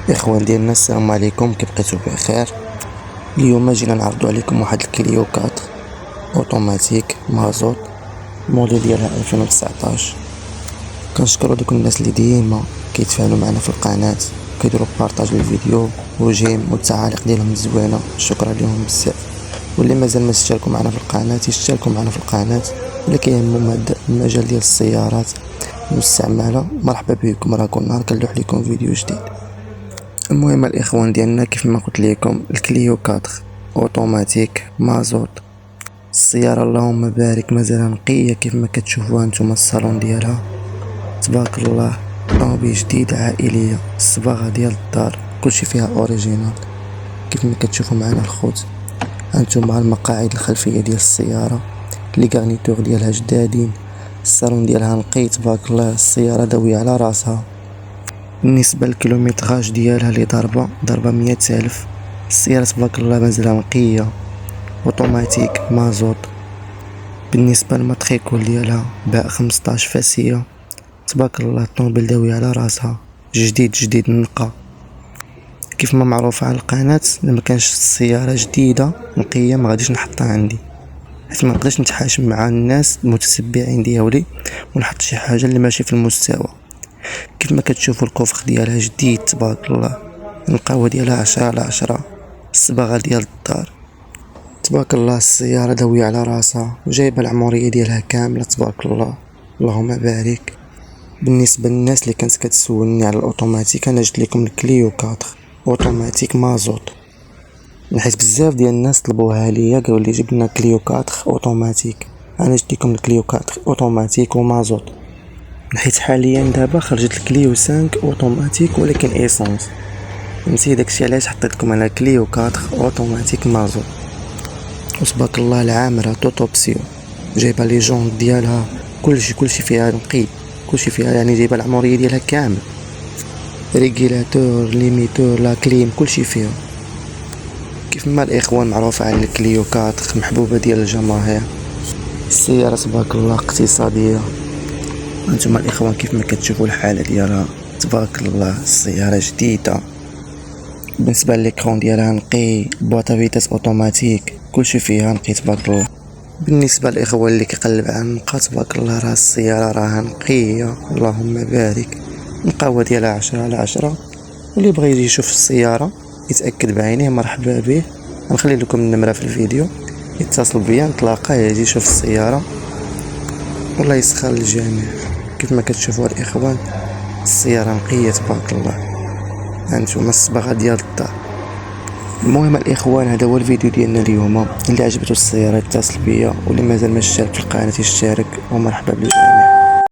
اخوان ديالنا، السلام عليكم، كيف بقيتو بخير؟ اليوم جينا نعرضوا عليكم واحد الكليو 4 اوتوماتيك مازوت، الموديل ديالها 2019. كنشكروا دوك الناس اللي ديما كيتفاعلوا معنا في القناه، كيديروا بارطاج للفيديو وجيم والتعاليق ديالهم الزوينه، شكرا لهم بزاف. واللي مازال ما اشتركوا معنا في القناه يشتركوا معنا في القناه. اللي كيهمهم هاد المجال ديال السيارات المستعمله، مرحبا بكم، راه كل نهار كنلوح لكم فيديو جديد. المهم الاخوان ديالنا، كيف ما قلت لكم الكليو 4 اوتوماتيك مازوت. السياره اللهم بارك مازال نقيه كيف ما كتشوفوها نتوما، الصالون ديالها تبارك الله، طوموبيل جديده عائليه، الصباغه ديال الدار كلشي فيها اوريجينال كيف ما كتشوفوا معنا الخوت. هانتوما المقاعد الخلفيه ديال السياره، لي غارنيتور ديالها جدادين، الصالون ديالها نقي تبارك الله، السياره داويه على راسها. بالنسبة للكيلومتراج ديالها اللي ضربة 100,000. السيارة تبارك الله مازال نقية، اوتوماتيك مازوت. بالنسبة للماتريكول ديالها باع 15 فاسية، تبارك الله الطوموبيل داوية على راسها، جديد نقى. كيف ما معروف على القناة، لما كانش السيارة جديدة نقية ما غاديش نحطها عندي، حيت ما نقدرش نتحاشم مع الناس المتتبعين ديالي ونحط شي حاجة اللي ماشي في المستوى. كيف ما كتشوفوا الكوفر ديالها جديد تبارك الله، القهوة ديالها 10/10، الصباغة ديال الدار تبارك الله، السيارة داوية على راسها وجايبة العمرية ديالها كاملة تبارك الله، اللهم بارك. بالنسبة للناس اللي كانت كتسولني على الاوتوماتيك، انا جبت لكم الكليو 4 اوتوماتيك مازوت، حيت بزاف ديال الناس طلبوها ليا، قالوا لي جيب لنا كليو 4 اوتوماتيك. انا جبت لكم الكليو 4 اوتوماتيك ومازوت، حيت حاليا دابا خرجت الكليو 5 اوتوماتيك ولكن ايسونس، فهمتي؟ داكشي علاش حطيتكم انا كليو 4 اوتوماتيك مازوت. وتبارك الله العامرة توت اوبسيون، جايبه لي جونط ديالها، كلشي فيها نقي، كلشي فيها يعني جايبه العمريه ديالها كامل، ريغيلاتور ليميتور لا كليم كلشي فيها. كيف ما الاخوان معروفه على الكليو 4 محبوبه ديال الجماهير. السياره تبارك الله اقتصاديه، انتم الاخوان كيف ما كتشوفوا الحاله ديالها تبارك الله، السياره جديده. بالنسبه لليكرون ديالها نقي، بواطا فيتاس اوتوماتيك، كلشي فيها نقي تبارك الله. بالنسبه للاخوان اللي كيقلب على النقا تبارك الله، راه السياره راها نقيه اللهم بارك، القهوه ديالها 10/10. واللي بغى يجي يشوف السياره يتاكد بعينيه مرحبا به، غنخلي لكم النمره في الفيديو، يتصل بيا نتلاقاه يجي يشوف السياره. والله يسخر للجميع. كيف ما كتشوفوا الاخوان السياره نقيه تبارك الله، هانتوما الصباغه ديال الدار. المهم الاخوان، هذا هو الفيديو ديالنا اليوم. اللي عجبته السياره يتصل بيا، واللي مازال ما اشترك في القناه يشترك، ومرحبا بالجميع.